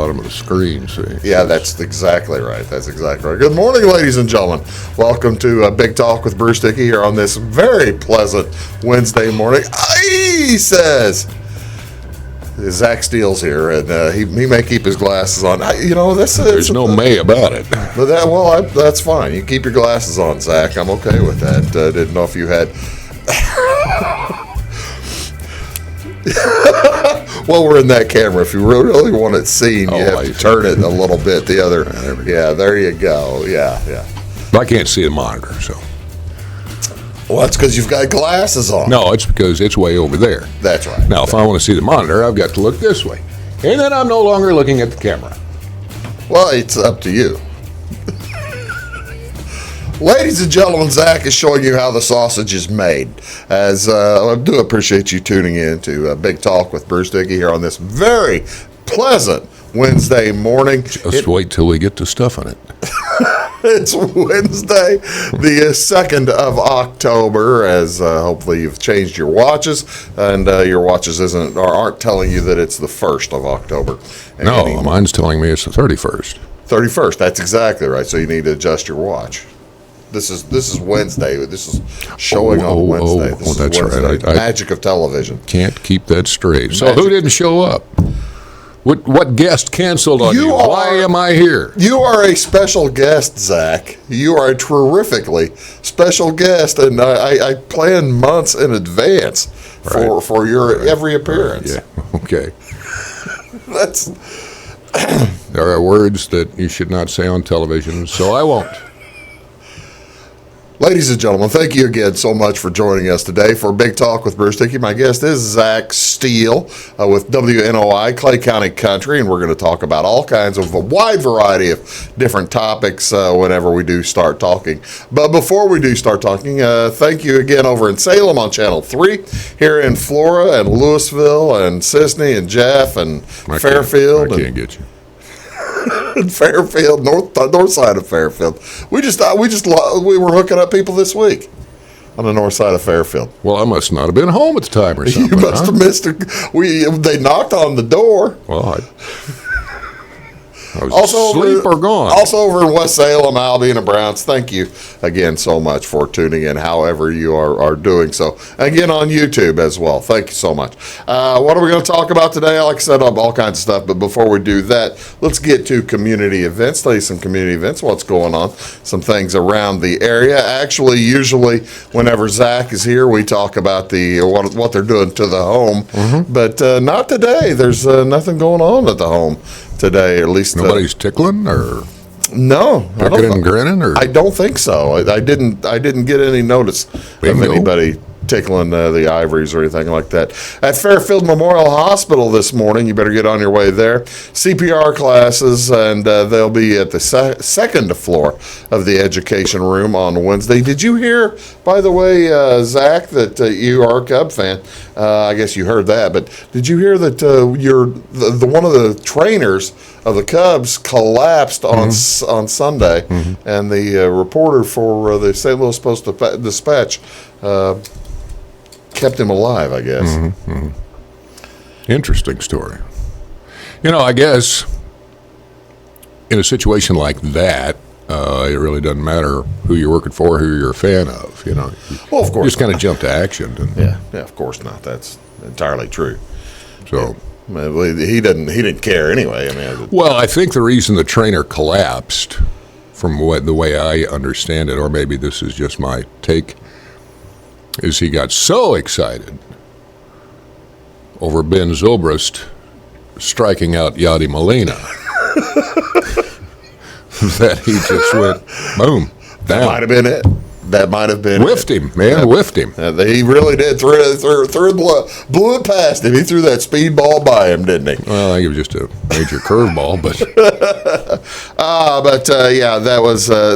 bottom of the screen. See? Yeah, that's exactly right. That's exactly right. Good morning, ladies and gentlemen. Welcome to Big Talk with Bruce Dickey here on this very pleasant Wednesday morning. He says, Zach Steele's here, and he may keep his glasses on. There's no may about it. But that's fine. You keep your glasses on, Zach. I'm okay with that. Didn't know if you had. Well, we're in that camera. If you really want it seen, you have to turn it a little bit. The other, there you go. Yeah. But I can't see the monitor, so. Well, that's because you've got glasses on. No, it's because it's way over there. That's right. Now, if I want to see the monitor, I've got to look this way. And then I'm no longer looking at the camera. Well, it's up to you. Ladies and gentlemen, Zach is showing you how the sausage is made. As I do appreciate you tuning in to Big Talk with Bruce Dickey here on this very pleasant Wednesday morning. Just wait till we get to stuffing it. It's Wednesday, the 2nd of October, as hopefully you've changed your watches, and your watches aren't telling you that it's the 1st of October. No, mine's telling me it's the 31st. 31st, that's exactly right, so you need to adjust your watch. This is Wednesday. This is showing on Wednesday. This that's is Wednesday. right. Magic of television. Can't keep that straight. So who didn't show up? What guest canceled on you? Why am I here? You are a special guest, Zach. You are a terrifically special guest, and I plan months in advance for your every appearance. Yeah. Okay. There are words that you should not say on television, so I won't. Ladies and gentlemen, thank you again so much for joining us today for Big Talk with Bruce Dickey. My guest is Zach Steele with WNOI, Clay County Country, and we're going to talk about all kinds of a wide variety of different topics whenever we do start talking. But before we do start talking, thank you again over in Salem on Channel 3, here in Flora and Louisville and Sisney and Jeff and Fairfield. I can't get you. Fairfield, north side of Fairfield. We were hooking up people this week on the north side of Fairfield. Well, I must not have been home at the time or something. You must have missed it. They knocked on the door. Well, I was asleep or gone. Also over in West Salem, Albion and Browns, thank you again so much for tuning in, however you are doing so. Again, on YouTube as well. Thank you so much. What are we going to talk about today? Like I said, all kinds of stuff, but before we do that, let's get to community events. Tell you some community events, what's going on, some things around the area. Actually, usually whenever Zach is here, we talk about what they're doing to the home, but not today. There's nothing going on at the home today, or at least nobody's tickling or picking and grinning, or I don't think so. I didn't get any notice of anybody tickling the ivories or anything like that. At Fairfield Memorial Hospital this morning, you better get on your way there. CPR classes, and they'll be at the second floor of the education room on Wednesday. Did you hear, by the way, Zach, that you are a Cub fan? I guess you heard that, but did you hear that one of the trainers of the Cubs collapsed on Sunday, and the reporter for the St. Louis Post-Dispatch kept him alive, I guess. Interesting story. I guess in a situation like that, it really doesn't matter who you're working for, who you're a fan of. Well, of course, just kind of jump to action. Yeah, of course not. That's entirely true. So he didn't care anyway. I think the reason the trainer collapsed, from the way I understand it, or maybe this is just my take, is he got so excited over Ben Zobrist striking out Yadi Molina that he just went boom down. That might have been it. That might have been whiffed him, man. Whiffed him. He really did. Blew it past him. He threw that speed ball by him, didn't he? Well, I think it was just a major curveball, but.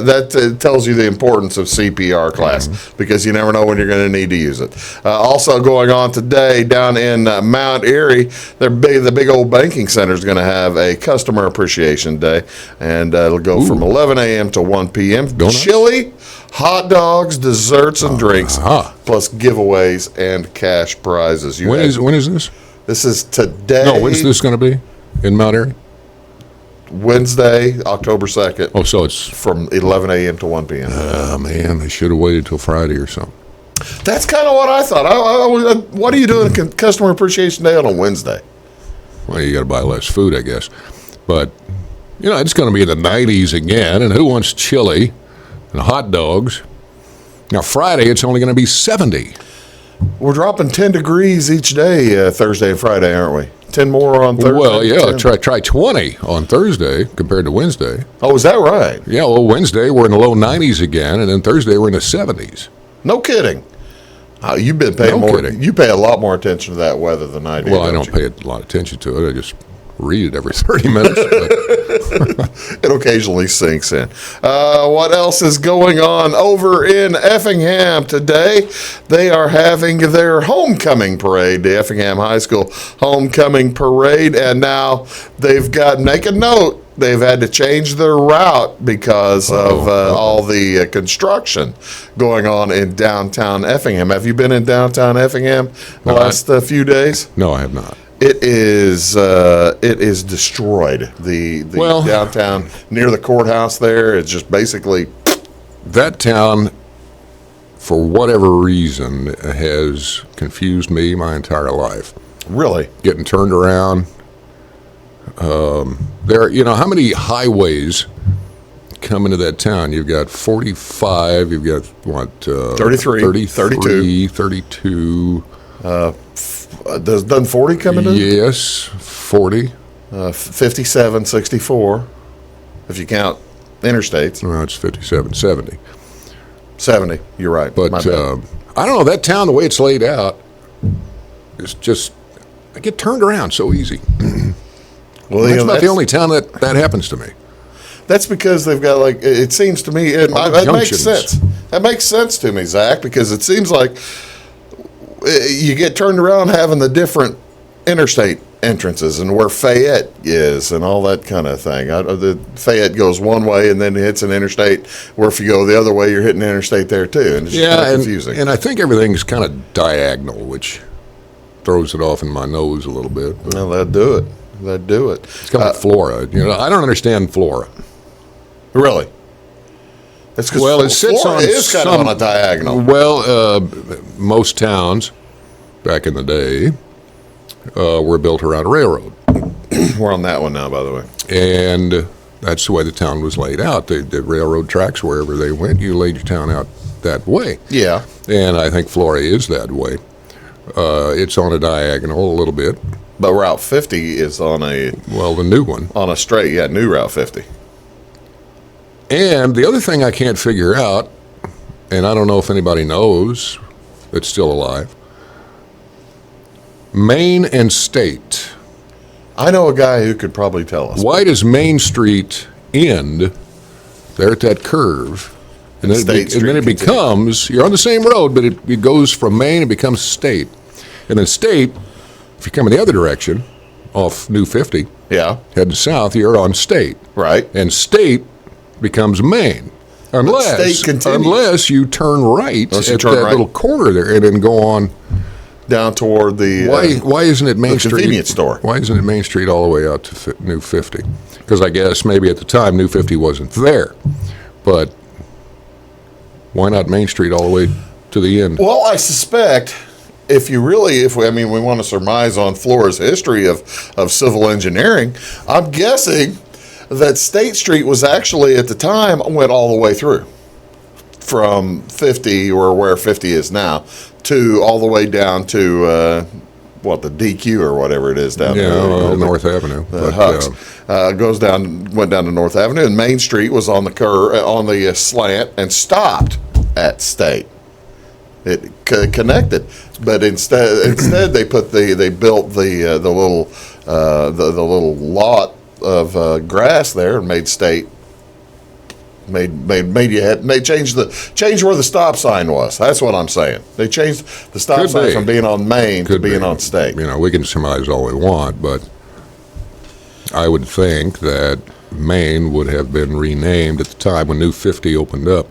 That tells you the importance of CPR class, because you never know when you're going to need to use it. Also going on today down in Mount Airy, the big old banking center is going to have a customer appreciation day, and it'll go from 11 a.m. to 1 p.m. Donuts? Chili, hot dogs, desserts, and drinks, plus giveaways and cash prizes. When is this? This is today. No, when's this going to be in Mount Airy? Wednesday, October 2nd, Oh, so it's, from 11 a.m. to 1 p.m. man, they should have waited till Friday or something. That's kind of what I thought. What are you doing Customer Appreciation Day on a Wednesday? Well, you got to buy less food, I guess. But, it's going to be in the 90s again, and who wants chili and hot dogs? Now, Friday, it's only going to be 70. We're dropping 10 degrees each day, Thursday and Friday, aren't we? 10 more on Thursday. Well, yeah, 10. try 20 on Thursday compared to Wednesday. Oh, is that right? Yeah, well, Wednesday we're in the low 90s again, and then Thursday we're in the 70s. No kidding. You've been paying No more. kidding. You pay a lot more attention to that weather than I do. Well, I don't pay a lot of attention to it. I just read it every 30 minutes. But It occasionally sinks in. What else is going on over in Effingham today? They are having their homecoming parade, the Effingham High School homecoming parade, and now they've got, make a note, they've had to change their route because of all the construction going on in downtown Effingham. Have you been in downtown Effingham the last few days? no, I have not. It is destroyed. The downtown near the courthouse there, it's just basically. That town, for whatever reason, has confused me my entire life. Really? Getting turned around. How many highways come into that town? You've got 45, you've got, 33, 32. Doesn't 40 come into? Yes, 40. 57, 64, if you count interstates. Well, it's 57, 70. 70, you're right. But My bad. I don't know, that town, the way it's laid out, is just, I get turned around so easy. Well, That's not the only town that happens to me. That's because they've got, like, it seems to me, that makes junctions. sense. That makes sense to me, Zach, because it seems like you get turned around having the different interstate entrances and where Fayette is and all that kind of thing. The Fayette goes one way and then hits an interstate, where if you go the other way, you're hitting an interstate there too. And it's just kind of confusing. And I think everything's kind of diagonal, which throws it off in my nose a little bit. But Well, that'd do it. That'd do it. it's kind of like Flora. I don't understand Flora. Really? That's because Well, it sits Florida on is kind of on a diagonal. Well, most towns back in the day were built around a railroad. We're on that one now, by the way. And that's the way the town was laid out. The railroad tracks, wherever they went, you laid your town out that way. Yeah. And I think Flora is that way. It's on a diagonal a little bit. But Route 50 is on a The new one. straight, new Route 50. And the other thing I can't figure out, and I don't know if anybody knows that's still alive, Main and State. I know a guy who could probably tell us. Why does Main Street end there at that curve? And then, State and then it Street becomes, you're on the same road, but it goes from Main, it becomes State. And then State, if you come in the other direction, off New 50, Yeah, heading south, you're on State. right. And State becomes Main. State continues. Unless you turn right Unless you at turn that right. little corner there and then go on. Down toward the Why isn't it Main the Street? convenience store. Why isn't it Main Street all the way out to New 50? Because I guess maybe at the time New 50 wasn't there. But why not Main Street all the way to the end? Well, I suspect if we want to surmise on Flora's history of civil engineering, I'm guessing that State Street was actually at the time went all the way through from 50 or where 50 is now to all the way down to the DQ or whatever it is down there. North Avenue. Hucks. Went down to North Avenue, and Main Street was on the on the slant and stopped at State. It connected, but instead they built the little lot of grass there and made State. Change where the stop sign was. That's what I'm saying. They changed the stop sign from being on Main to being on State. We can surmise all we want, but I would think that Main would have been renamed at the time when New 50 opened up.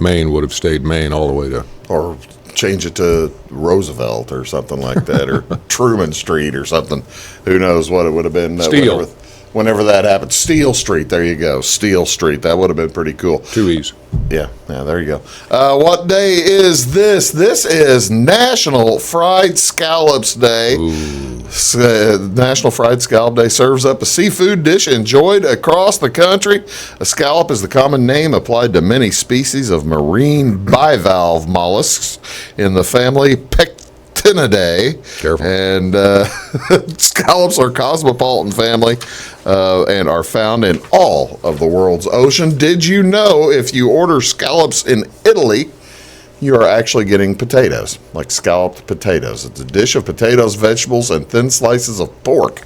Main would have stayed Main all the way to... Or change it to Roosevelt or something like that, or Truman Street or something. Who knows what it would have been. Steel. whenever that happened. Steel Street, there you go. Steel Street. That would have been pretty cool. 2 E's. Yeah, there you go. What day is this? This is National Fried Scallops Day. National Fried Scallop Day serves up a seafood dish enjoyed across the country. A scallop is the common name applied to many species of marine bivalve mollusks in the family Pectinidae. Careful. And scallops are a cosmopolitan family and are found in all of the world's ocean. Did you know if you order scallops in Italy, you are actually getting potatoes, like scalloped potatoes? It's a dish of potatoes, vegetables, and thin slices of pork,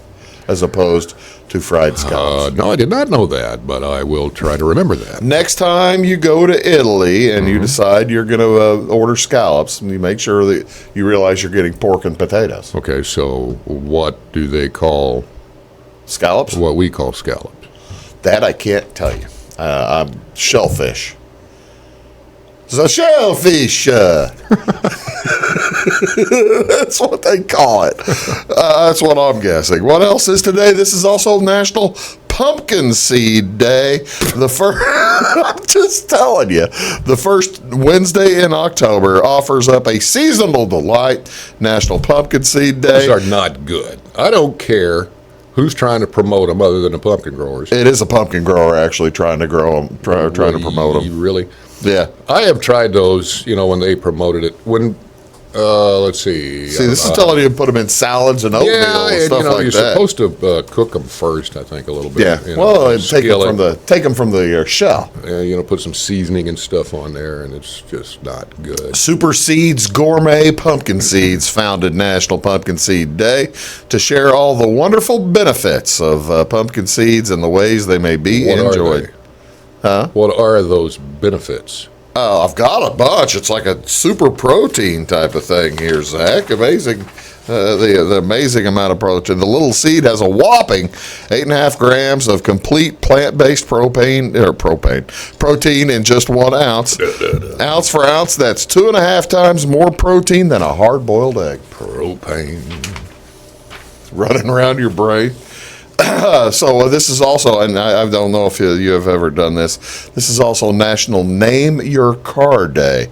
as opposed to fried scallops. No, I did not know that, but I will try to remember that. Next time you go to Italy and you decide you're going to order scallops, and you make sure that you realize you're getting pork and potatoes. Okay, so what do they call Scallops? what we call scallops? That I can't tell you. I'm shellfish. The shellfish. That's what they call it. That's what I'm guessing. What else is today? This is also National Pumpkin Seed Day. I'm just telling you, the first Wednesday in October offers up a seasonal delight. National Pumpkin Seed Day. Those are not good. I don't care who's trying to promote them other than the pumpkin growers. It is a pumpkin grower actually trying to grow them, trying to promote them. Really? Yeah. I have tried those, when they promoted it. When, let's see. See, this is telling you to put them in salads and oatmeal and stuff like you're that. supposed to cook them first, I think, a little bit. Yeah. Well, and take them from the shell. Put some seasoning and stuff on there, and it's just not good. Super Seeds Gourmet Pumpkin Seeds founded National Pumpkin Seed Day to share all the wonderful benefits of pumpkin seeds and the ways they may be enjoyed. What are those benefits? Oh, I've got a bunch. It's like a super protein type of thing here, Zach. Amazing. The amazing amount of protein. The little seed has a whopping 8.5 grams of complete plant-based protein in just 1 ounce. Ounce for ounce, that's 2.5 times more protein than a hard-boiled egg. Propane. Running around your brain. So this is also, and I don't know if you have ever done this, this is also National Name Your Car Day.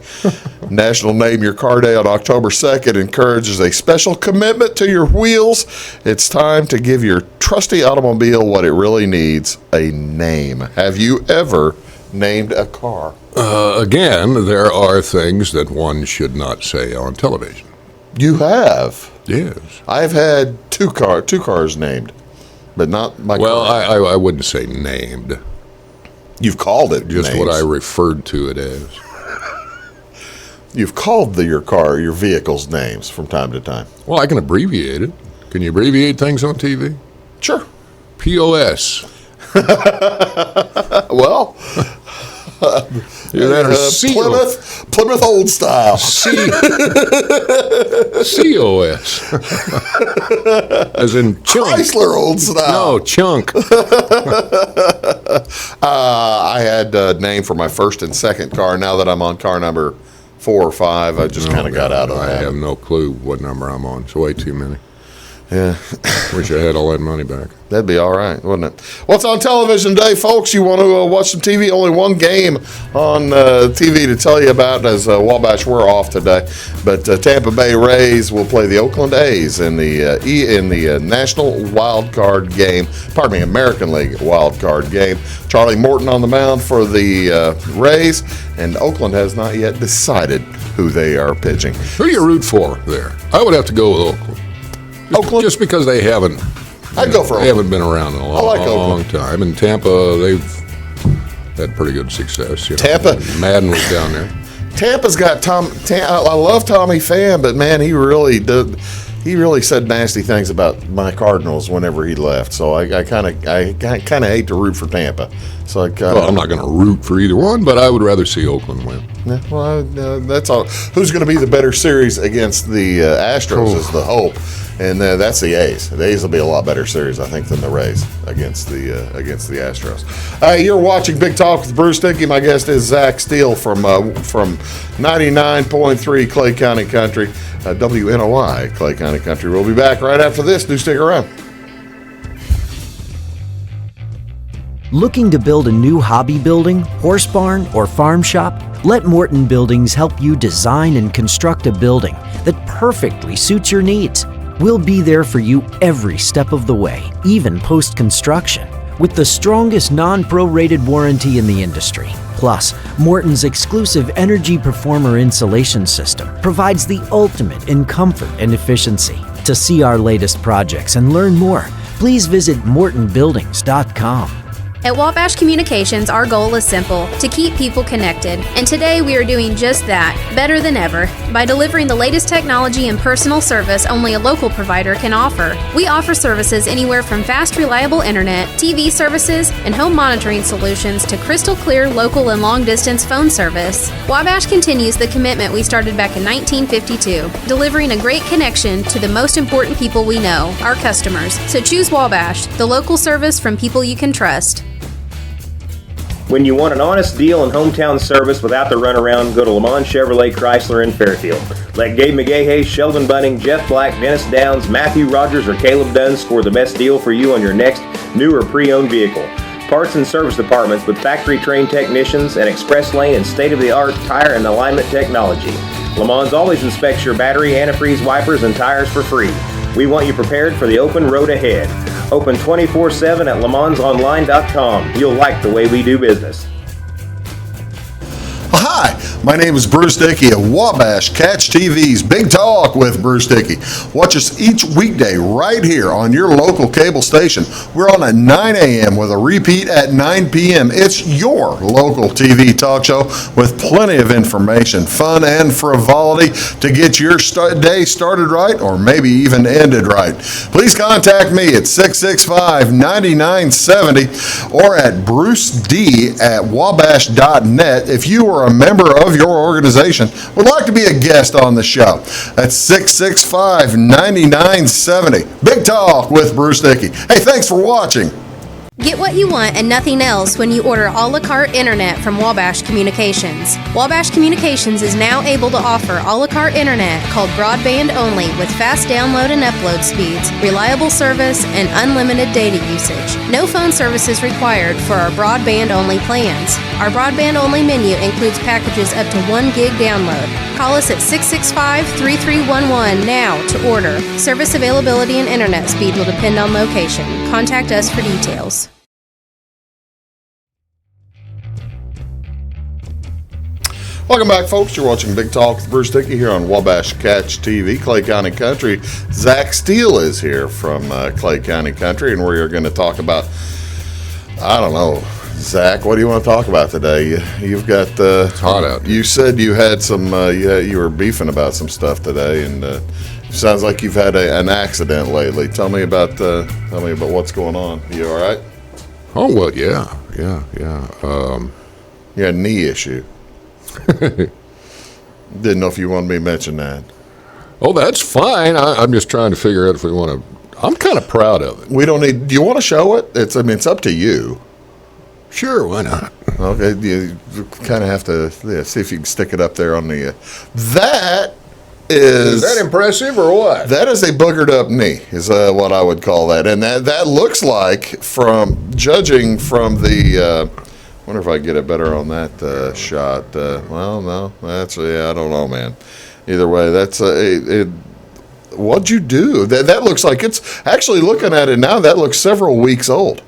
National Name Your Car Day on October 2nd encourages a special commitment to your wheels. It's time to give your trusty automobile what it really needs, a name. Have you ever named a car? Again, there are things that one should not say on television. You have? Yes. I've had two cars named. But not my car. Well, I wouldn't say named. You've called it just names. What I referred to it as. You've called your vehicle's names from time to time. Well, I can abbreviate it. Can you abbreviate things on TV? Sure. POS. Well, Plymouth Old Style. COS. As in chunk. Chrysler Old Style. No, chunk. I had a name for my first and second car. Now that I'm on car number 4 or 5, I just kind of got out of that. I have no clue what number I'm on. It's way too many. Yeah. Wish I had all that money back. That'd be all right, wouldn't it? What's on television today, folks? You want to watch some TV? Only one game on TV to tell you about, as Wabash, we're off today. But Tampa Bay Rays will play the Oakland A's in the National Wild Card game. Pardon me, American League Wild Card game. Charlie Morton on the mound for the Rays, and Oakland has not yet decided who they are pitching. Who do you root for there? I would have to go with Oakland. Oakland? Just because they haven't. I'd go for Oakland. They haven't been around in a long time. And Tampa, they've had pretty good success. Tampa. Madden was down there. Tampa's got I love Tommy Pham, but man, he really said nasty things about my Cardinals whenever he left. So I kind of hate to root for Tampa. So I'm not going to root for either one, but I would rather see Oakland win. Yeah, well, that's all. Who's going to be the better series against the Astros is the hope, and that's the A's. The A's will be a lot better series, I think, than the Rays against the Astros. You're watching Big Talk with Bruce Dickey. My guest is Zach Steele from 99.3 Clay County Country, WNOI Clay County Country. We'll be back right after this. Do stick around. Looking to build a new hobby building, horse barn, or farm shop? Let Morton Buildings help you design and construct a building that perfectly suits your needs. We'll be there for you every step of the way, even post-construction, with the strongest non-prorated warranty in the industry. Plus, Morton's exclusive Energy Performer insulation system provides the ultimate in comfort and efficiency. To see our latest projects and learn more, please visit mortonbuildings.com. At Wabash Communications, our goal is simple: to keep people connected. And today we are doing just that, better than ever, by delivering the latest technology and personal service only a local provider can offer. We offer services anywhere from fast, reliable internet, TV services, and home monitoring solutions to crystal clear local and long-distance phone service. Wabash continues the commitment we started back in 1952, delivering a great connection to the most important people we know, our customers. So choose Wabash, the local service from people you can trust. When you want an honest deal and hometown service without the runaround, go to Lamont Chevrolet Chrysler in Fairfield. Let Gabe McGahey, Sheldon Bunning, Jeff Black, Dennis Downs, Matthew Rogers, or Caleb Dunn score the best deal for you on your next new or pre-owned vehicle. Parts and service departments with factory-trained technicians and express lane and state-of-the-art tire and alignment technology. Lamont always inspects your battery, antifreeze, wipers, and tires for free. We want you prepared for the open road ahead. Open 24/7 at LeMansOnline.com. You'll like the way we do business. Hi, my name is Bruce Dickey of Wabash Catch TV's Big Talk with Bruce Dickey. Watch us each weekday right here on your local cable station. We're on at 9 a.m. with a repeat at 9 p.m. It's your local TV talk show with plenty of information, fun, and frivolity to get your day started right or maybe even ended right. Please contact me at 665-9970 or at bruced@wabash.net if you are a member of your organization would like to be a guest on the show. That's 665-9970. Big Talk with Bruce Dickey. Hey, thanks for watching. Get what you want and nothing else when you order a la carte internet from Wabash Communications. Wabash Communications is now able to offer a la carte internet called broadband only with fast download and upload speeds, reliable service, and unlimited data usage. No phone service is required for our broadband only plans. Our broadband only menu includes packages up to 1 gig download. Call us at 665-3311 now to order. Service availability and internet speed will depend on location. Contact us for details. Welcome back, folks. You're watching Big Talk with Bruce Dickey here on Wabash Catch TV, Clay County Country. Zach Steele is here from Clay County Country, and we're going to talk about, I don't know, Zach, what do you want to talk about today? You've got it's hot out. You said you had some, you were beefing about some stuff today, and it sounds like you've had an accident lately. Tell me about what's going on. You all right? Oh, well, yeah. You had a knee issue. Didn't know if you wanted me to mention that. Oh, that's fine. I'm just trying to figure out if we want to. I'm kind of proud of it. We don't need. Do you want to show it? It's up to you. Sure, why not? Okay, you kind of have to see if you can stick it up there on the. That is that impressive or what? That is a boogered up knee, is what I would call that, and that looks like, from judging from the. Wonder if I can get it better on that shot. Well, no, I don't know, man. Either way, that's what'd you do? That looks like it's actually, looking at it now, that looks several weeks old,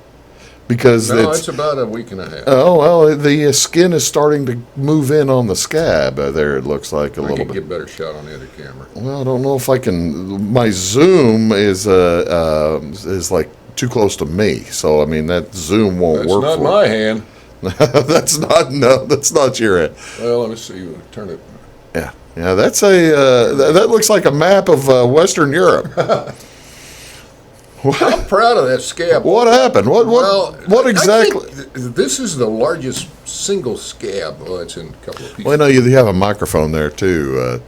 because it's about a week and a half. Oh well, the skin is starting to move in on the scab. There, it looks like a little bit. Get a better shot on the other camera. Well, I don't know if I can. My zoom is like too close to me, so I mean that zoom won't work. That's not my hand. That's not your head. Well, let me see. Turn it. Yeah. That's that looks like a map of Western Europe. I'm proud of that scab. What happened? What exactly? This is the largest single scab. Well, it's in a couple of pieces. Well, I know you have a microphone there too,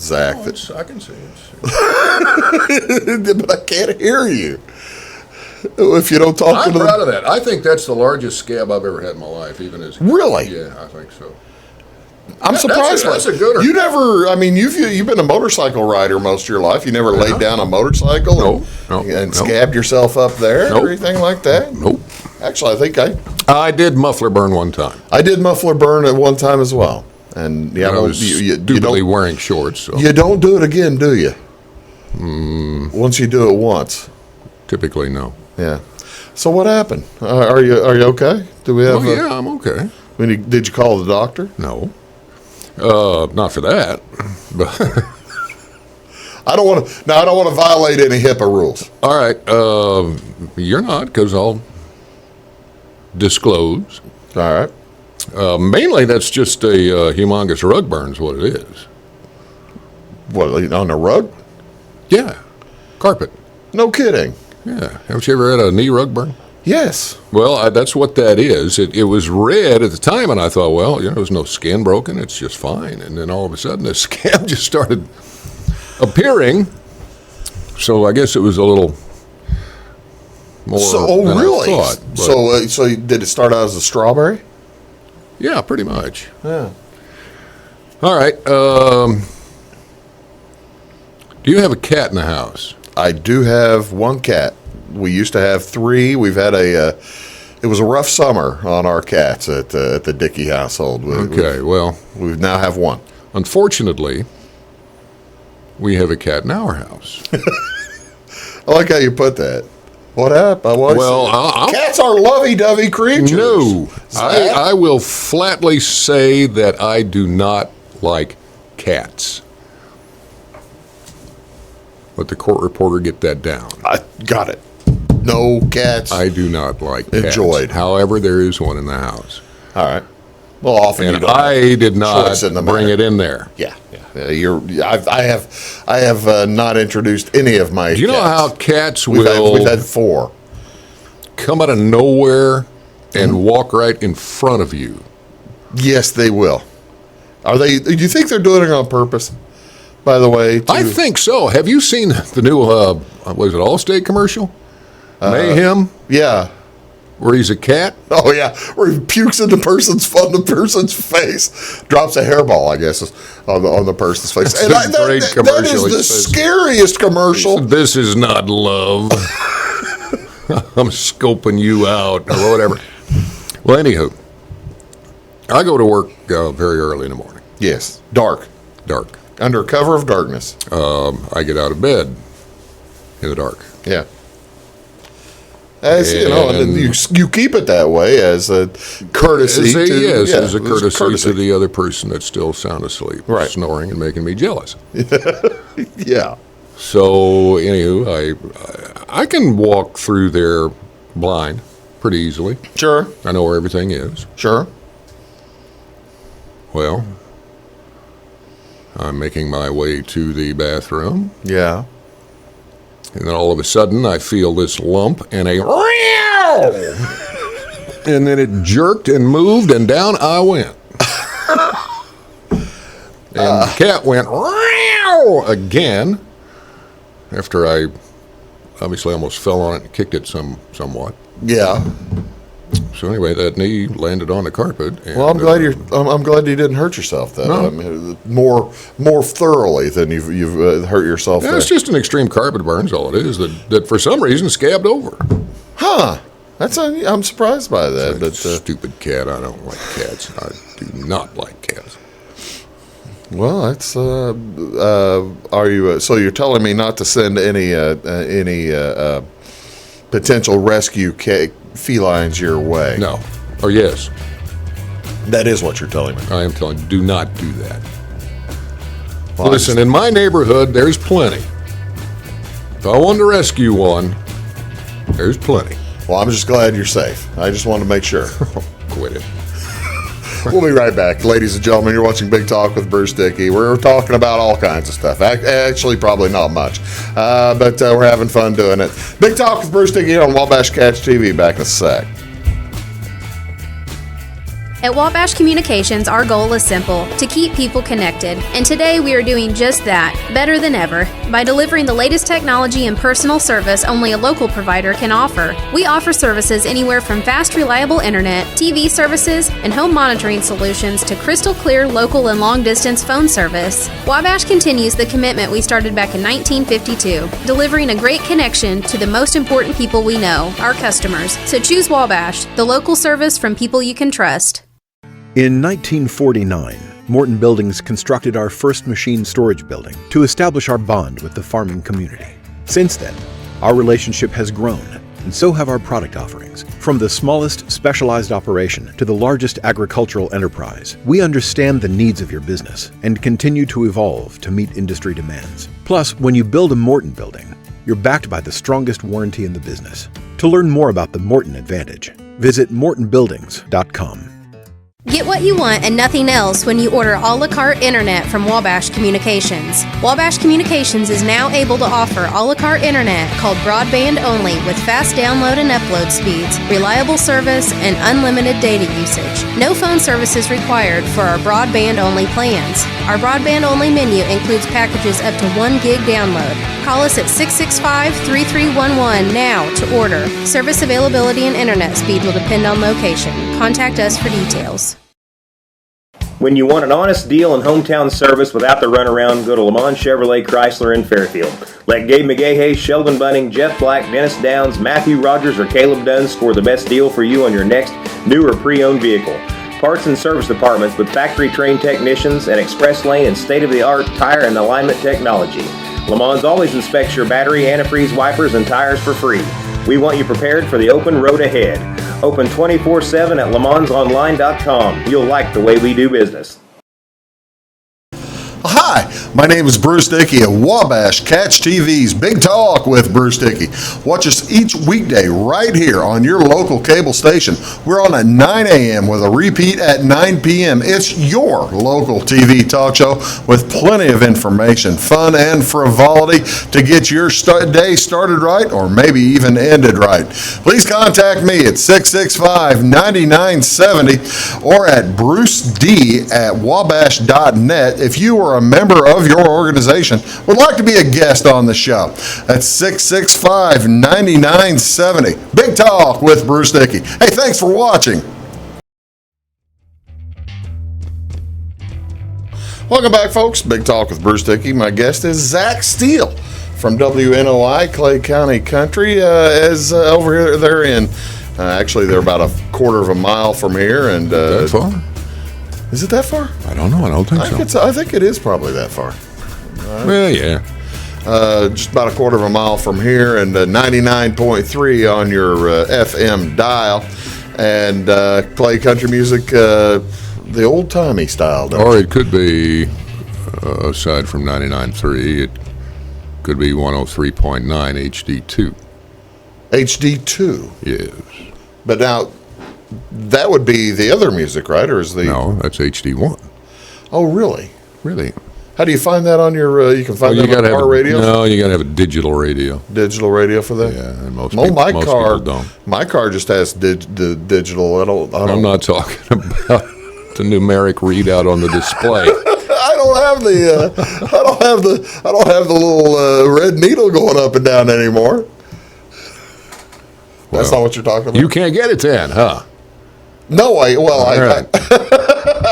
Zach. I can see it. But I can't hear you. If you don't talk I'm proud of that. I think that's the largest scab I've ever had in my life, even as really. Yeah, I think so. I'm surprised. That's a good one. You never. I mean, you've been a motorcycle rider most of your life. You never laid down a motorcycle and scabbed yourself up there or anything like that. Nope. Actually, I think I did muffler burn one time. I did muffler burn at one time as well. And yeah, I was stupidly wearing shorts. So. You don't do it again, do you? Once you do it once. Typically, no. Yeah. So what happened? Are you okay? Do we have? Yeah, I'm okay. Did you call the doctor? No. Not for that. But I don't want to violate any HIPAA rules. all right. You're not, because I'll disclose. All right. Mainly, that's just a humongous rug burn is what it is. What, on a rug? Yeah. Carpet. No kidding. Yeah. Haven't you ever had a knee rug burn? Yes. Well, that's what that is. It was red at the time, and I thought, well, there's no skin broken. It's just fine. And then all of a sudden, the scab just started appearing. So I guess it was a little more than really? I thought. But So did it start out as a strawberry? yeah, pretty much. Yeah. All right. Do you have a cat in the house? I do have one cat. We used to have 3. We've had it was a rough summer on our cats at the Dickey household. Okay, well. We now have 1. Unfortunately, we have a cat in our house. I like how you put that. What happened? Well, cats are lovey-dovey creatures. No, I will flatly say that I do not like cats. Let the court reporter get that down. I got it. No cats. I do not like cats. Enjoyed. However, there is one in the house. All right. Well, often And you don't. I did not choice in the bring matter. it in there. Yeah. I have not introduced any of my. Do you know how cats will We've had 4. come out of nowhere and walk right in front of you? Yes, they will. Are they? Do you think they're doing it on purpose? By the way, I think so. Have you seen the new, was it Allstate commercial? Mayhem, Yeah. where he's a cat? Oh yeah, where he pukes in the person's face, drops a hairball, I guess, on the person's face. That's a great commercial. That is He the says, scariest commercial. "This is not love. I'm scoping you out," or whatever. Well, anywho, I go to work very early in the morning. Yes, dark, under cover of darkness. I get out of bed in the dark. Yeah. As and you keep it that way as a courtesy as a courtesy to the other person that's still sound asleep, Right. snoring and making me jealous. Yeah. So, anywho, I can walk through there blind pretty easily. Sure. I know where everything is. Sure. Well, I'm making my way to the bathroom, Yeah. and then all of a sudden I feel this lump and and then it jerked and moved, and down I went. And the cat went again after I obviously almost fell on it and kicked it somewhat. Yeah. So anyway, that knee landed on the carpet. And, Well, I'm glad I'm glad you didn't hurt yourself. Though. No. I mean, more thoroughly than you've hurt yourself. Yeah, there. it's just an extreme carpet burn's all it is. That for some reason scabbed over. Huh? I'm surprised by that. That But stupid cat. I don't like cats. I do not like cats. well, that's are you? So you're telling me not to send any potential rescue felines your way? No. Or yes, That is what you're telling me. I am telling you, do not do that. Well, Listen, in my neighborhood, there's plenty. If I wanted to rescue one, there's plenty. Well, I'm just glad you're safe. I just wanted to make sure. Quit it. We'll be right back. Ladies and gentlemen, you're watching Big Talk with Bruce Dickey. We're talking about all kinds of stuff. Actually, probably not much. But we're having fun doing it. Big Talk with Bruce Dickey on Wabash Cats TV. Back in a sec. At Wabash Communications, our goal is simple: to keep people connected. And today we are doing just that, better than ever, by delivering the latest technology and personal service only a local provider can offer. We offer services anywhere from fast, reliable internet, TV services, and home monitoring solutions to crystal clear local and long-distance phone service. Wabash continues the commitment we started back in 1952, delivering a great connection to the most important people we know, our customers. So choose Wabash, the local service from people you can trust. In 1949, Morton Buildings constructed our first machine storage building to establish our bond with the farming community. Since then, our relationship has grown, and so have our product offerings. From the smallest specialized operation to the largest agricultural enterprise, we understand the needs of your business and continue to evolve to meet industry demands. Plus, when you build a Morton building, you're backed by the strongest warranty in the business. To learn more about the Morton Advantage, visit mortonbuildings.com. Get what you want and nothing else when you order a la carte internet from Wabash Communications. Wabash Communications is now able to offer a la carte internet called broadband only with fast download and upload speeds, reliable service, and unlimited data usage. No phone service is required for our broadband only plans. Our broadband only menu includes packages up to 1 gig download. Call us at 665-3311 now to order. Service availability and internet speed will depend on location. Contact us for details. When you want an honest deal and hometown service without the runaround, go to Lamont Chevrolet Chrysler in Fairfield. Let Gabe McGahey, Sheldon Bunning, Jeff Black, Dennis Downs, Matthew Rogers, or Caleb Dunn score the best deal for you on your next new or pre-owned vehicle. Parts and service departments with factory-trained technicians and express lane and state-of-the-art tire and alignment technology. Lamont's always inspects your battery, antifreeze, wipers, and tires for free. We want you prepared for the open road ahead. Open 24/7 at LaMonsOnline.com. You'll like the way we do business. Hi, my name is Bruce Dickey of Wabash Catch TV's Big Talk with Bruce Dickey. Watch us each weekday right here on your local cable station. We're on at 9 a.m. with a repeat at 9 p.m. It's your local TV talk show with plenty of information, fun, and frivolity to get your day started right or maybe even ended right. Please contact me at 665-9970 or at bruced@wabash.net if you are a member of your organization would like to be a guest on the show. That's 665-9970. Big Talk with Bruce Dickey. Hey, thanks for watching. Welcome back, folks. Big Talk with Bruce Dickey. My guest is Zach Steele from WNOI, Clay County Country, over there in, actually they're about a quarter of a mile from here. And That far? Is it that far? I don't know. I don't think so. I think it is probably that far. Well, yeah. Just about a quarter of a mile from here, and 99.3 on your FM dial, and play country music the old-timey style. Or it could be, aside from 99.3, it could be 103.9 HD2. HD2? Yes. But now, that would be the other music, right? Or is the... No, that's HD1. Oh, really? Really? How do you find that on your... you can find that on car radio? No, you got to have a digital radio. Digital radio for that? Yeah, and most Well, people don't. My car just has the digital. I'm not talking about the numeric readout on the display. I don't have the little red needle going up and down anymore. That's not what you're talking about. You can't get it then, huh? No, I right.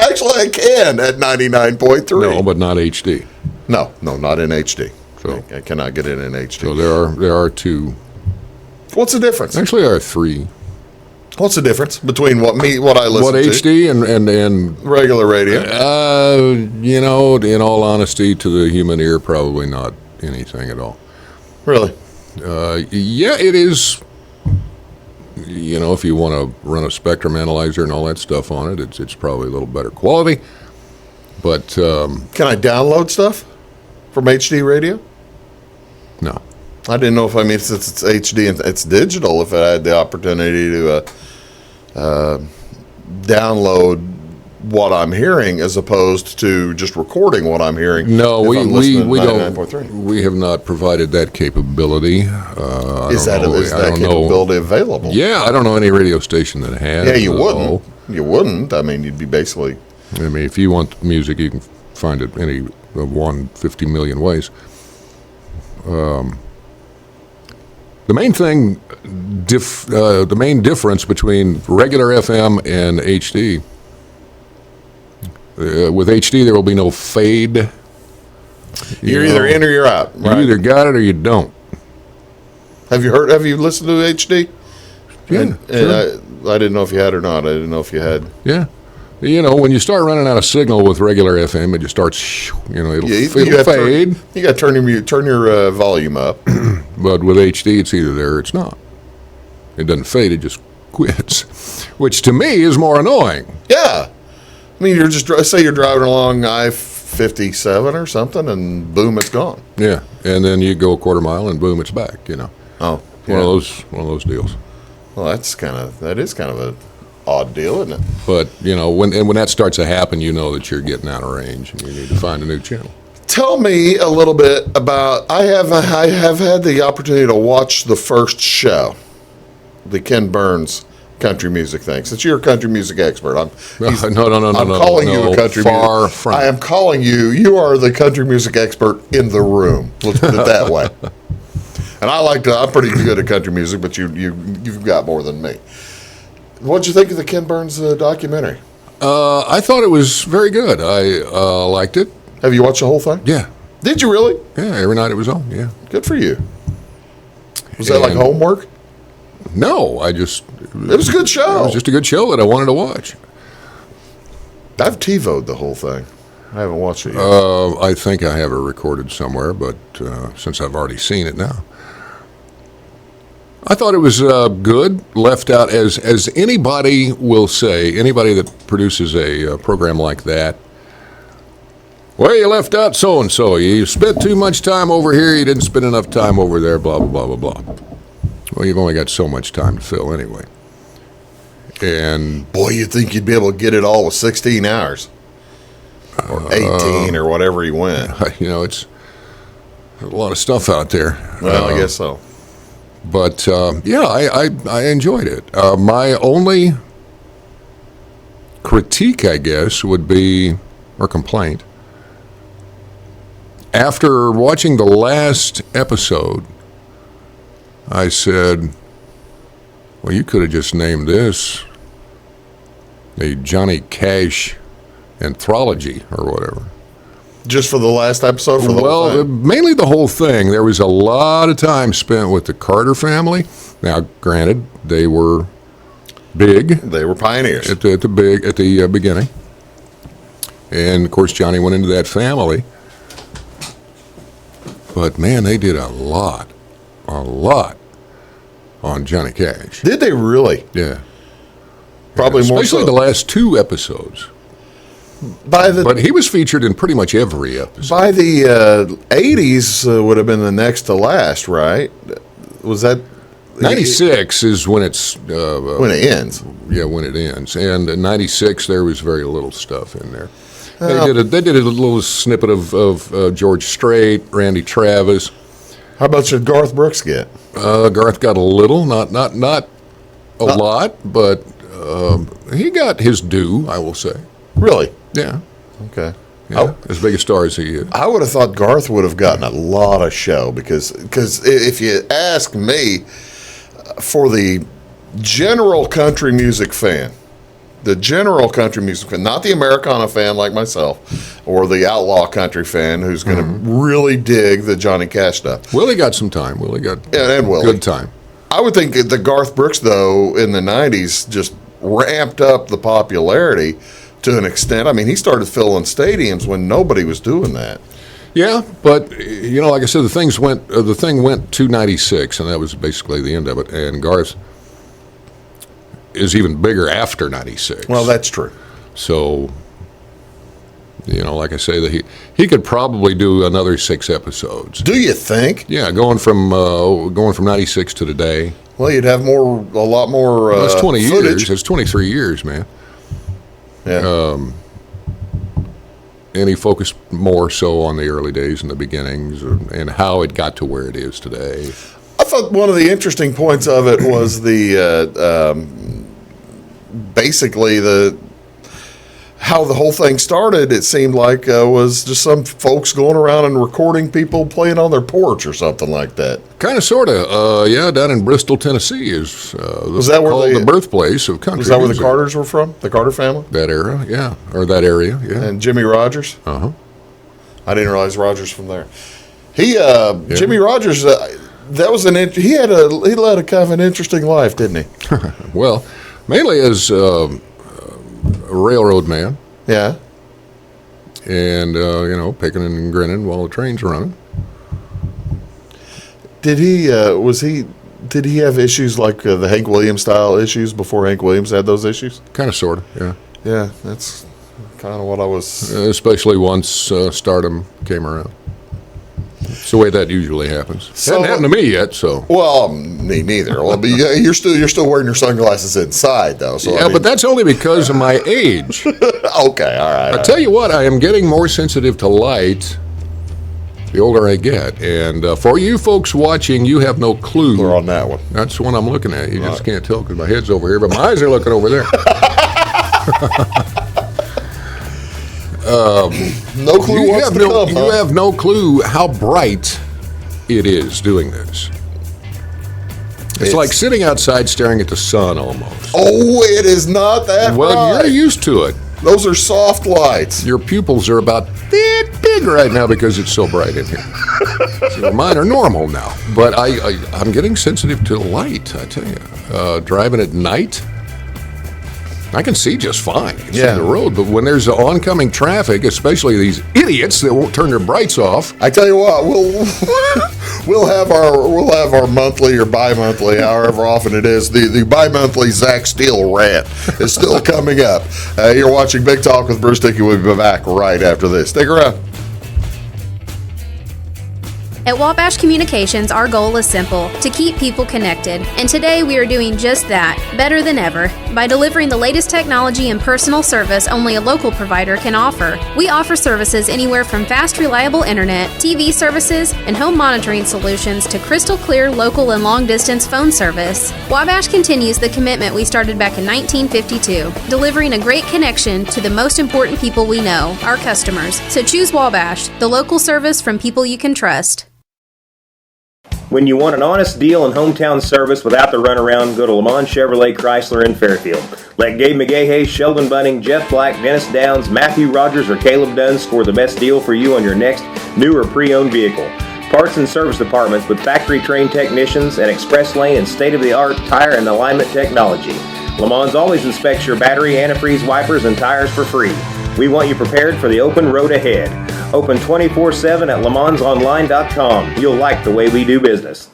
actually I can at 99.3. No, but not HD. No, not in HD. So I cannot get it in HD. So there are two. What's the difference? Actually, there are three. What's the difference between what I listen What to? HD and regular radio? In all honesty, to the human ear, probably not anything at all. Really? Yeah, it is. If you want to run a spectrum analyzer and all that stuff on it, it's probably a little better quality. But can I download stuff from HD radio? No. I didn't know since it's HD and it's digital, if I had the opportunity to download what I'm hearing as opposed to just recording what I'm hearing. No, if we I'm listening to don't. 99.3. We have not provided that capability. Is that capability available? Yeah, I don't know any radio station that has. Yeah, you wouldn't. You wouldn't. I mean, you'd be basically. I mean, if you want music, you can find it any of 150 million ways. The main thing, the main difference between regular FM and HD. With HD, there will be no fade. You're either in or you're out. Right? You either got it or you don't. Have you listened to HD? Yeah, sure. I didn't know if you had or not. I didn't know if you had. Yeah. You know, when you start running out of signal with regular FM, it just starts, it'll fade. You got to turn your volume up. But with HD, it's either there or it's not. It doesn't fade, it just quits, which to me is more annoying. Yeah. I mean, say you're driving along I-57 or something, and boom, it's gone. Yeah, and then you go a quarter mile, and boom, it's back. Oh, one of those deals. Well, that is kind of a odd deal, isn't it? But when that starts to happen, you know that you're getting out of range, and you need to find a new channel. Tell me a little bit about. I have had the opportunity to watch the first show, the Ken Burns country music thing. Since you're a country music expert, I'm calling you a country far from. I am calling you. You are the country music expert in the room. Let's put it that way. And I'm pretty good at country music, but you've got more than me. What'd you think of the Ken Burns documentary? I thought it was very good. I liked it. Have you watched the whole thing? Yeah. Did you really? Yeah, every night it was on. Yeah. Good for you. Was that like homework? No, it was a good show. It was just a good show that I wanted to watch. I've TiVo'd the whole thing. I haven't watched it yet. I think I have it recorded somewhere, but since I've already seen it now. I thought it was good, left out, as anybody will say, anybody that produces a program like that. Well, you left out so-and-so. You spent too much time over here. You didn't spend enough time over there, blah, blah, blah, blah, blah. Well, you've only got so much time to fill anyway. And boy, you'd think you'd be able to get it all with 16 hours. Or 18 or whatever he went. It's a lot of stuff out there. Well, I guess so. But, I enjoyed it. My only critique, I guess, would be, or complaint, after watching the last episode, I said, well, you could have just named this the Johnny Cash Anthology or whatever. Just for the last episode? For the whole thing? Mainly the whole thing. There was a lot of time spent with the Carter family. Now, granted, they were big. They were pioneers. At the beginning. And, of course, Johnny went into that family. But, man, they did a lot on Johnny Cash. Did they really? Yeah. Probably more so. Especially the last two episodes. But he was featured in pretty much every episode. By the 80s would have been the next to last, right? Was that... 96 is when it's... when it ends. Yeah, when it ends. And in 96, there was very little stuff in there. They did a little snippet of George Strait, Randy Travis. How much did Garth Brooks get? Garth got a little, not a lot, but he got his due, I will say. Really? Yeah. Okay. Yeah, as big a star as he is. I would have thought Garth would have gotten a lot of show because if you ask me, for the general country music fan, not the Americana fan like myself, or the outlaw country fan who's going to really dig the Johnny Cash stuff. Willie got some time. Willie got and Willie. Good time. I would think the Garth Brooks, though, in the 90s just ramped up the popularity to an extent. I mean, he started filling stadiums when nobody was doing that. Yeah, but like I said, the thing went to 96, and that was basically the end of it. And Garth is even bigger after 96. Well, that's true. So, like I say, that he could probably do another 6 episodes. Do you think? Yeah, going from 96 to today. Well, you'd have a lot more. That's 20 footage. years. That's 23 years, man. Yeah. and he focused more so on the early days and the beginnings and how it got to where it is today. I thought one of the interesting points of it was basically how the whole thing started. It seemed like was just some folks going around and recording people playing on their porch or something like that. Kind of, sort of. Yeah, down in Bristol, Tennessee is was that where the birthplace of country music? Was that where the music. Carters were from? The Carter family? That era, yeah, or that area, yeah. And Jimmy Rogers? Uh-huh. I didn't realize Rogers from there. Jimmy Rogers, that was he led a kind of an interesting life, didn't he? Well, mainly as a railroad man. Yeah. And, picking and grinning while the trains are running. Did he have issues like the Hank Williams style issues before Hank Williams had those issues? Kind of, sort of, yeah. Yeah, that's kind of what I was... especially once stardom came around. It's the way that usually happens. So, hasn't happened to me yet, so. Well, me neither. Well, but you're still wearing your sunglasses inside, though. So yeah, but that's only because of my age. Okay, all right. I tell you what, I am getting more sensitive to light the older I get. And for you folks watching, you have no clue. We're on that one. That's the one I'm looking at. You just can't tell because my head's over here, but my eyes are looking over there. No clue what's to come, You have no clue how bright it is doing this. It's like sitting outside staring at the sun almost. Oh, it is not that Well, bright. you're used to it. Those are soft lights. Your pupils are about that big right now because it's so bright in here. So mine are normal now. But I'm getting sensitive to light, I tell you. Driving at night, I can see just fine. I can see the road, but when there's oncoming traffic, especially these idiots that won't turn their brights off. I tell you what, we'll have our monthly or bi-monthly, however often it is. The bi-monthly Zach Steele rant is still coming up. You're watching Big Talk with Bruce Dickey. We'll be back right after this. Stick around. At Wabash Communications, our goal is simple: to keep people connected. And today we are doing just that, better than ever, by delivering the latest technology and personal service only a local provider can offer. We offer services anywhere from fast, reliable internet, TV services, and home monitoring solutions to crystal clear local and long-distance phone service. Wabash continues the commitment we started back in 1952, delivering a great connection to the most important people we know, our customers. So choose Wabash, the local service from people you can trust. When you want an honest deal and hometown service without the runaround, go to Lamont Chevrolet Chrysler in Fairfield. Let Gabe McGahey, Sheldon Bunning, Jeff Black, Dennis Downs, Matthew Rogers, or Caleb Dunn score the best deal for you on your next new or pre-owned vehicle. Parts and service departments with factory-trained technicians and express lane and state-of-the-art tire and alignment technology. Lamont always inspects your battery, antifreeze, wipers, and tires for free. We want you prepared for the open road ahead. Open 24/7 at LeMansOnline.com. You'll like the way we do business.